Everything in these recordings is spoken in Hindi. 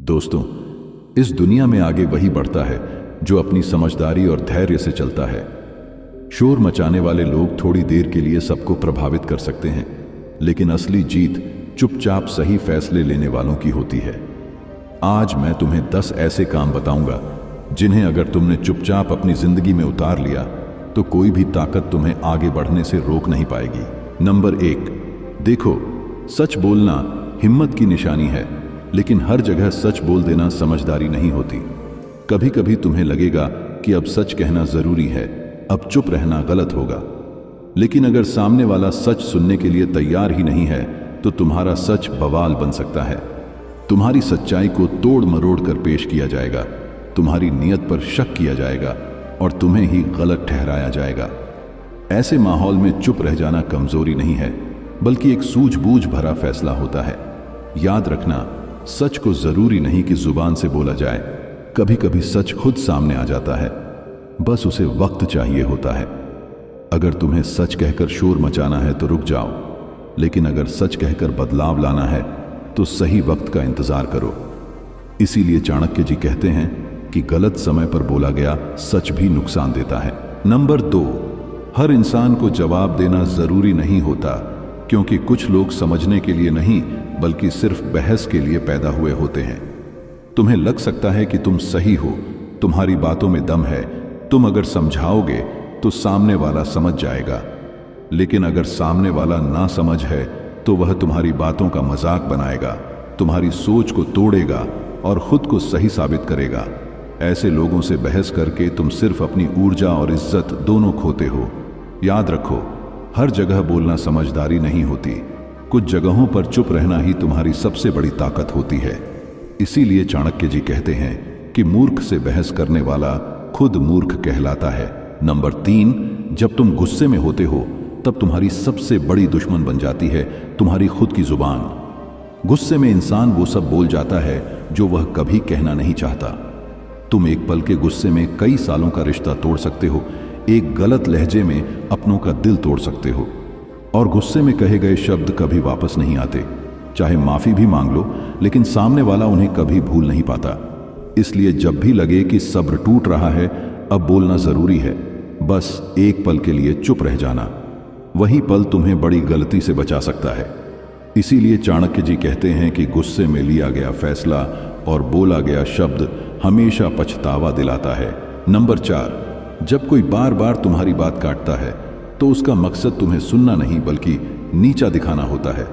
दोस्तों, इस दुनिया में आगे वही बढ़ता है जो अपनी समझदारी और धैर्य से चलता है। शोर मचाने वाले लोग थोड़ी देर के लिए सबको प्रभावित कर सकते हैं, लेकिन असली जीत चुपचाप सही फैसले लेने वालों की होती है। आज मैं तुम्हें 10 ऐसे काम बताऊंगा जिन्हें अगर तुमने चुपचाप अपनी जिंदगी में उतार लिया तो कोई भी ताकत तुम्हें आगे बढ़ने से रोक नहीं पाएगी। नंबर 1, देखो, सच बोलना हिम्मत की निशानी है, लेकिन हर जगह सच बोल देना समझदारी नहीं होती। कभी कभी तुम्हें लगेगा कि अब सच कहना जरूरी है, अब चुप रहना गलत होगा, लेकिन अगर सामने वाला सच सुनने के लिए तैयार ही नहीं है तो तुम्हारा सच बवाल बन सकता है। तुम्हारी सच्चाई को तोड़ मरोड़ कर पेश किया जाएगा, तुम्हारी नीयत पर शक किया जाएगा और तुम्हें ही गलत ठहराया जाएगा। ऐसे माहौल में चुप रह जाना कमजोरी नहीं है, बल्कि एक सूझबूझ भरा फैसला होता है। याद रखना, सच को जरूरी नहीं कि जुबान से बोला जाए, कभी कभी सच खुद सामने आ जाता है, बस उसे वक्त चाहिए होता है। अगर तुम्हें सच कहकर शोर मचाना है तो रुक जाओ, लेकिन अगर सच कहकर बदलाव लाना है तो सही वक्त का इंतजार करो। इसीलिए चाणक्य जी कहते हैं कि गलत समय पर बोला गया सच भी नुकसान देता है। नंबर 2, हर इंसान को जवाब देना जरूरी नहीं होता, क्योंकि कुछ लोग समझने के लिए नहीं बल्कि सिर्फ बहस के लिए पैदा हुए होते हैं। तुम्हें लग सकता है कि तुम सही हो, तुम्हारी बातों में दम है, तुम अगर समझाओगे तो सामने वाला समझ जाएगा, लेकिन अगर सामने वाला ना समझ है तो वह तुम्हारी बातों का मजाक बनाएगा, तुम्हारी सोच को तोड़ेगा और खुद को सही साबित करेगा। ऐसे लोगों से बहस करके तुम सिर्फ अपनी ऊर्जा और इज्जत दोनों खोते हो। याद रखो, हर जगह बोलना समझदारी नहीं होती, कुछ जगहों पर चुप रहना ही तुम्हारी सबसे बड़ी ताकत होती है। इसीलिए चाणक्य जी कहते हैं कि मूर्ख से बहस करने वाला खुद मूर्ख कहलाता है। नंबर 3, जब तुम गुस्से में होते हो तब तुम्हारी सबसे बड़ी दुश्मन बन जाती है तुम्हारी खुद की जुबान। गुस्से में इंसान वो सब बोल जाता है जो वह कभी कहना नहीं चाहता। तुम एक पल के गुस्से में कई सालों का रिश्ता तोड़ सकते हो, एक गलत लहजे में अपनों का दिल तोड़ सकते हो, और गुस्से में कहे गए शब्द कभी वापस नहीं आते। चाहे माफी भी मांग लो, लेकिन सामने वाला उन्हें कभी भूल नहीं पाता। इसलिए जब भी लगे कि सब्र टूट रहा है, अब बोलना जरूरी है, बस एक पल के लिए चुप रह जाना, वही पल तुम्हें बड़ी गलती से बचा सकता है। इसीलिए चाणक्य जी कहते हैं कि गुस्से में लिया गया फैसला और बोला गया शब्द हमेशा पछतावा दिलाता है। नंबर 4, जब कोई बार बार तुम्हारी बात काटता है तो उसका मकसद तुम्हें सुनना नहीं बल्कि नीचा दिखाना होता है।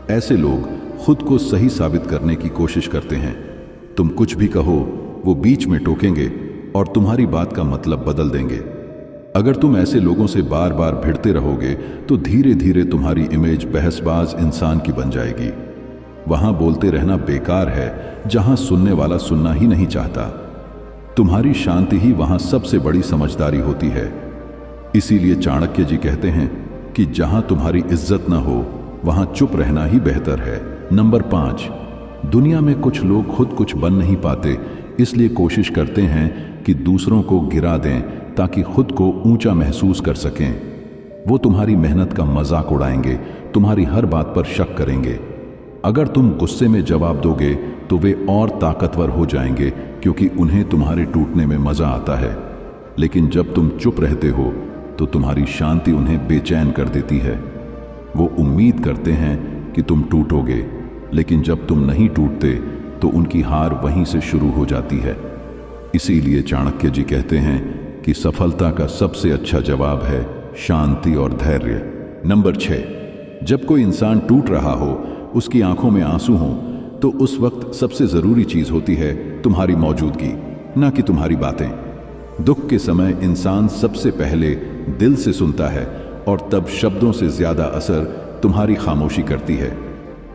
ऐसे लोग खुद को सही साबित करने की कोशिश करते हैं। तुम कुछ भी कहो, वो बीच में टोकेंगे और तुम्हारी बात का मतलब बदल देंगे। अगर तुम ऐसे लोगों से बार बार भिड़ते रहोगे तो धीरे धीरे तुम्हारी इमेज बहसबाज इंसान की बन जाएगी। वहां बोलते रहना बेकार है जहां सुनने वाला सुनना ही नहीं चाहता। तुम्हारी शांति ही वहां सबसे बड़ी समझदारी होती है। इसीलिए चाणक्य जी कहते हैं कि जहां तुम्हारी इज्जत न हो वहां चुप रहना ही बेहतर है। नंबर 5, दुनिया में कुछ लोग खुद कुछ बन नहीं पाते, इसलिए कोशिश करते हैं कि दूसरों को गिरा दें ताकि खुद को ऊंचा महसूस कर सकें। वो तुम्हारी मेहनत का मजाक उड़ाएंगे, तुम्हारी हर बात पर शक करेंगे। अगर तुम गुस्से में जवाब दोगे तो वे और ताकतवर हो जाएंगे, क्योंकि उन्हें तुम्हारे टूटने में मजा आता है। लेकिन जब तुम चुप रहते हो तो तुम्हारी शांति उन्हें बेचैन कर देती है। वो उम्मीद करते हैं कि तुम टूटोगे, लेकिन जब तुम नहीं टूटते तो उनकी हार वहीं से शुरू हो जाती है। इसीलिए चाणक्य जी कहते हैं कि सफलता का सबसे अच्छा जवाब है शांति और धैर्य। नंबर 6, जब कोई इंसान टूट रहा हो, उसकी आंखों में आंसू हो, तो उस वक्त सबसे जरूरी चीज होती है तुम्हारी मौजूदगी, ना कि तुम्हारी बातें। दुख के समय इंसान सबसे पहले दिल से सुनता है और तब शब्दों से ज्यादा असर तुम्हारी खामोशी करती है।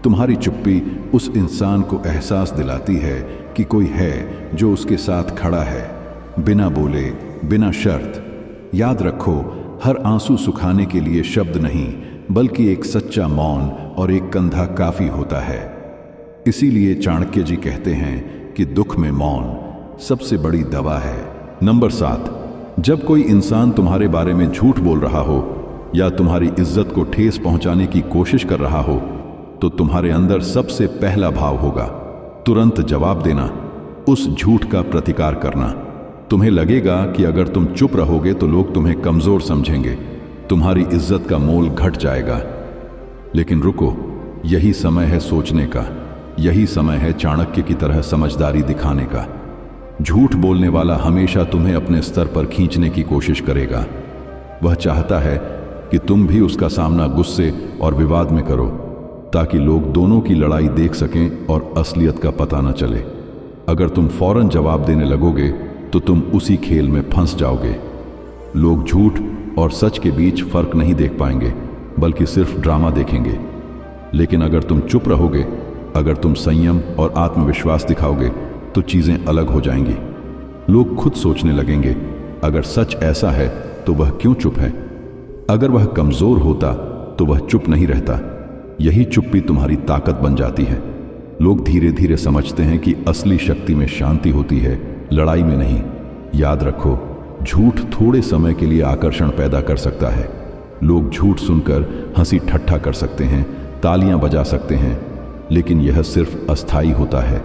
तुम्हारी चुप्पी उस इंसान को एहसास दिलाती है कि कोई है जो उसके साथ खड़ा है, बिना बोले, बिना शर्त। याद रखो, हर आंसू सुखाने के लिए शब्द नहीं बल्कि एक सच्चा मौन और एक कंधा काफी होता है। इसीलिए चाणक्य जी कहते हैं कि दुख में मौन सबसे बड़ी दवा है। नंबर 7, जब कोई इंसान तुम्हारे बारे में झूठ बोल रहा हो या तुम्हारी इज्जत को ठेस पहुंचाने की कोशिश कर रहा हो तो तुम्हारे अंदर सबसे पहला भाव होगा तुरंत जवाब देना, उस झूठ का प्रतिकार करना। तुम्हें लगेगा कि अगर तुम चुप रहोगे तो लोग तुम्हें कमजोर समझेंगे, तुम्हारी इज्जत का मोल घट जाएगा। लेकिन रुको, यही समय है सोचने का, यही समय है चाणक्य की तरह समझदारी दिखाने का। झूठ बोलने वाला हमेशा तुम्हें अपने स्तर पर खींचने की कोशिश करेगा। वह चाहता है कि तुम भी उसका सामना गुस्से और विवाद में करो, ताकि लोग दोनों की लड़ाई देख सकें और असलियत का पता न चले। अगर तुम फौरन जवाब देने लगोगे तो तुम उसी खेल में फंस जाओगे। लोग झूठ और सच के बीच फर्क नहीं देख पाएंगे, बल्कि सिर्फ ड्रामा देखेंगे। लेकिन अगर तुम चुप रहोगे, अगर तुम संयम और आत्मविश्वास दिखाओगे, तो चीजें अलग हो जाएंगी। लोग खुद सोचने लगेंगे, अगर सच ऐसा है तो वह क्यों चुप है? अगर वह कमजोर होता तो वह चुप नहीं रहता। यही चुप्पी तुम्हारी ताकत बन जाती है। लोग धीरे धीरे समझते हैं कि असली शक्ति में शांति होती है, लड़ाई में नहीं। याद रखो, झूठ थोड़े समय के लिए आकर्षण पैदा कर सकता है। लोग झूठ सुनकर हंसी ठट्ठा कर सकते हैं, तालियां बजा सकते हैं, लेकिन यह सिर्फ अस्थायी होता है।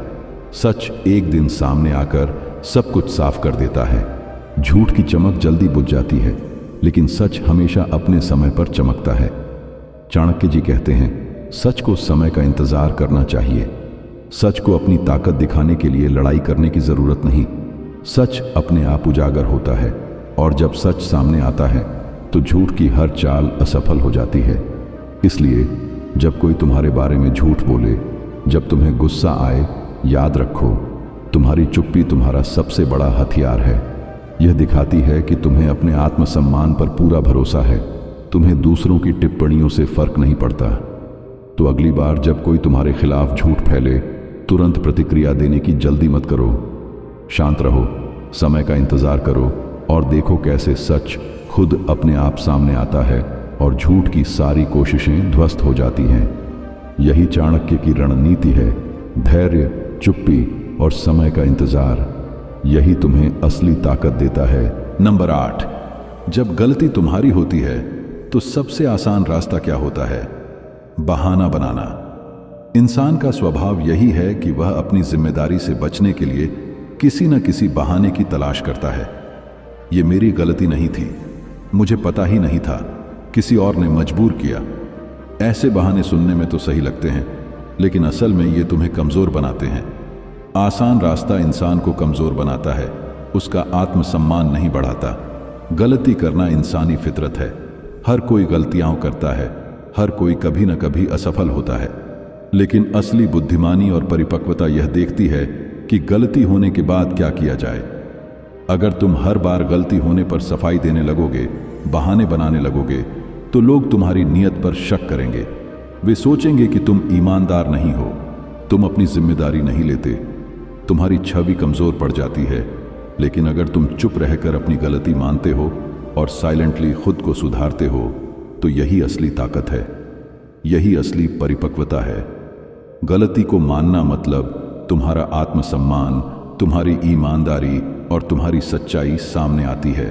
सच एक दिन सामने आकर सब कुछ साफ कर देता है। झूठ की चमक जल्दी बुझ जाती है, लेकिन सच हमेशा अपने समय पर चमकता है। चाणक्य जी कहते हैं, सच को समय का इंतजार करना चाहिए। सच को अपनी ताकत दिखाने के लिए लड़ाई करने की जरूरत नहीं। सच अपने आप उजागर होता है, और जब सच सामने आता है तो झूठ की हर चाल असफल हो जाती है। इसलिए जब कोई तुम्हारे बारे में झूठ बोले, जब तुम्हें गुस्सा आए, याद रखो, तुम्हारी चुप्पी तुम्हारा सबसे बड़ा हथियार है। यह दिखाती है कि तुम्हें अपने आत्मसम्मान पर पूरा भरोसा है, तुम्हें दूसरों की टिप्पणियों से फर्क नहीं पड़ता। तो अगली बार जब कोई तुम्हारे खिलाफ झूठ फैले, तुरंत प्रतिक्रिया देने की जल्दी मत करो। शांत रहो, समय का इंतजार करो और देखो कैसे सच खुद अपने आप सामने आता है और झूठ की सारी कोशिशें ध्वस्त हो जाती हैं। यही चाणक्य की रणनीति है, धैर्य, चुप्पी और समय का इंतजार। यही तुम्हें असली ताकत देता है। नंबर 8, जब गलती तुम्हारी होती है तो सबसे आसान रास्ता क्या होता है? बहाना बनाना। इंसान का स्वभाव यही है कि वह अपनी जिम्मेदारी से बचने के लिए किसी न किसी बहाने की तलाश करता है। ये मेरी गलती नहीं थी, मुझे पता ही नहीं था, किसी और ने मजबूर किया। ऐसे बहाने सुनने में तो सही लगते हैं, लेकिन असल में ये तुम्हें कमजोर बनाते हैं। आसान रास्ता इंसान को कमजोर बनाता है, उसका आत्मसम्मान नहीं बढ़ाता। गलती करना इंसानी फितरत है। हर कोई गलतियां करता है, हर कोई कभी न कभी असफल होता है। लेकिन असली बुद्धिमानी और परिपक्वता यह देखती है कि गलती होने के बाद क्या किया जाए। अगर तुम हर बार गलती होने पर सफाई देने लगोगे, बहाने बनाने लगोगे, तो लोग तुम्हारी नीयत पर शक करेंगे। वे सोचेंगे कि तुम ईमानदार नहीं हो, तुम अपनी जिम्मेदारी नहीं लेते, तुम्हारी छवि कमजोर पड़ जाती है। लेकिन अगर तुम चुप रहकर अपनी गलती मानते हो और साइलेंटली खुद को सुधारते हो, तो यही असली ताकत है, यही असली परिपक्वता है। गलती को मानना मतलब तुम्हारा आत्मसम्मान, तुम्हारी ईमानदारी और तुम्हारी सच्चाई सामने आती है।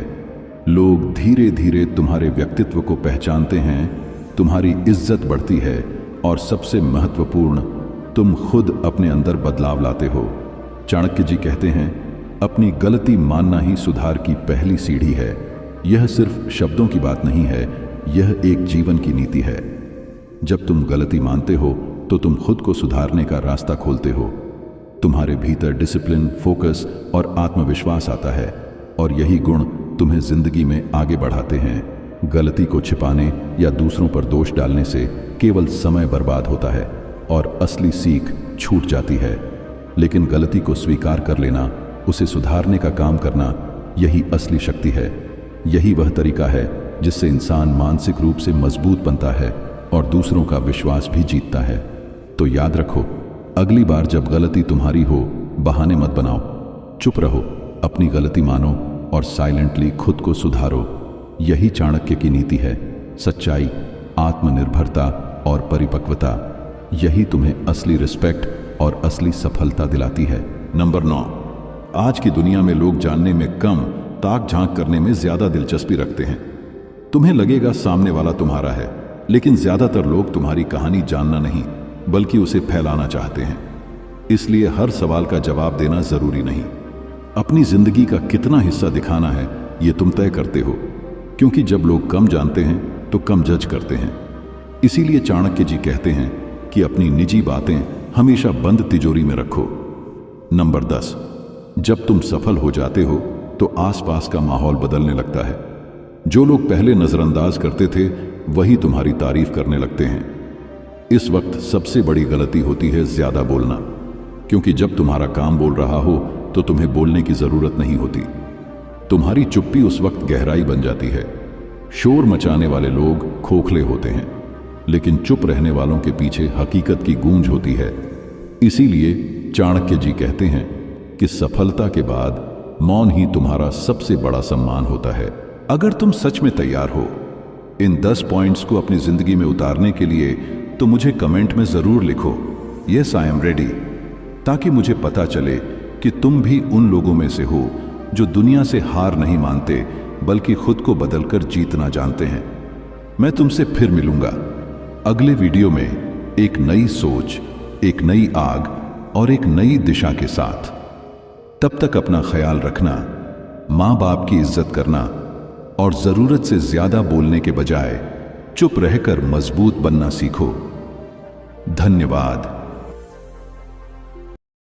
लोग धीरे धीरे तुम्हारे व्यक्तित्व को पहचानते हैं, तुम्हारी इज्जत बढ़ती है और सबसे महत्वपूर्ण, तुम खुद अपने अंदर बदलाव लाते हो। चाणक्य जी कहते हैं, अपनी गलती मानना ही सुधार की पहली सीढ़ी है। यह सिर्फ शब्दों की बात नहीं है, यह एक जीवन की नीति है। जब तुम गलती मानते हो तो तुम खुद को सुधारने का रास्ता खोलते हो। तुम्हारे भीतर डिसिप्लिन, फोकस और आत्मविश्वास आता है, और यही गुण तुम्हें जिंदगी में आगे बढ़ाते हैं। गलती को छिपाने या दूसरों पर दोष डालने से केवल समय बर्बाद होता है और असली सीख छूट जाती है। लेकिन गलती को स्वीकार कर लेना, उसे सुधारने का काम करना, यही असली शक्ति है। यही वह तरीका है जिससे इंसान मानसिक रूप से मजबूत बनता है और दूसरों का विश्वास भी जीतता है। तो याद रखो, अगली बार जब गलती तुम्हारी हो, बहाने मत बनाओ, चुप रहो, अपनी गलती मानो और साइलेंटली खुद को सुधारो। यही चाणक्य की नीति है। सच्चाई, आत्मनिर्भरता और परिपक्वता, यही तुम्हें असली रिस्पेक्ट और असली सफलता दिलाती है। नंबर 9, आज की दुनिया में लोग जानने में कम, ताक झांक करने में ज्यादा दिलचस्पी रखते हैं। तुम्हें लगेगा सामने वाला तुम्हारा है, लेकिन ज्यादातर लोग तुम्हारी कहानी जानना नहीं, बल्कि उसे फैलाना चाहते हैं। इसलिए हर सवाल का जवाब देना जरूरी नहीं। अपनी जिंदगी का कितना हिस्सा दिखाना है ये तुम तय करते हो, क्योंकि जब लोग कम जानते हैं तो कम जज करते हैं। इसीलिए चाणक्य जी कहते हैं कि अपनी निजी बातें हमेशा बंद तिजोरी में रखो। नंबर 10, जब तुम सफल हो जाते हो तो आसपास का माहौल बदलने लगता है। जो लोग पहले नजरअंदाज करते थे वही तुम्हारी तारीफ करने लगते हैं। इस वक्त सबसे बड़ी गलती होती है ज्यादा बोलना, क्योंकि जब तुम्हारा काम बोल रहा हो तो तुम्हें बोलने की जरूरत नहीं होती। तुम्हारी चुप्पी उस वक्त गहराई बन जाती है। शोर मचाने वाले लोग खोखले होते हैं, लेकिन चुप रहने वालों के पीछे हकीकत की गूंज होती है। इसीलिए चाणक्य जी कहते हैं कि सफलता के बाद मौन ही तुम्हारा सबसे बड़ा सम्मान होता है। अगर तुम सच में तैयार हो इन 10 पॉइंट्स को अपनी जिंदगी में उतारने के लिए, तो मुझे कमेंट में जरूर लिखो यस आई एम रेडी, ताकि मुझे पता चले कि तुम भी उन लोगों में से हो जो दुनिया से हार नहीं मानते, बल्कि खुद को बदलकर जीतना जानते हैं। मैं तुमसे फिर मिलूंगा अगले वीडियो में एक नई सोच, एक नई आग और एक नई दिशा के साथ। तब तक अपना ख्याल रखना, माँ बाप की इज्जत करना और जरूरत से ज्यादा बोलने के बजाय चुप रहकर मजबूत बनना सीखो। धन्यवाद।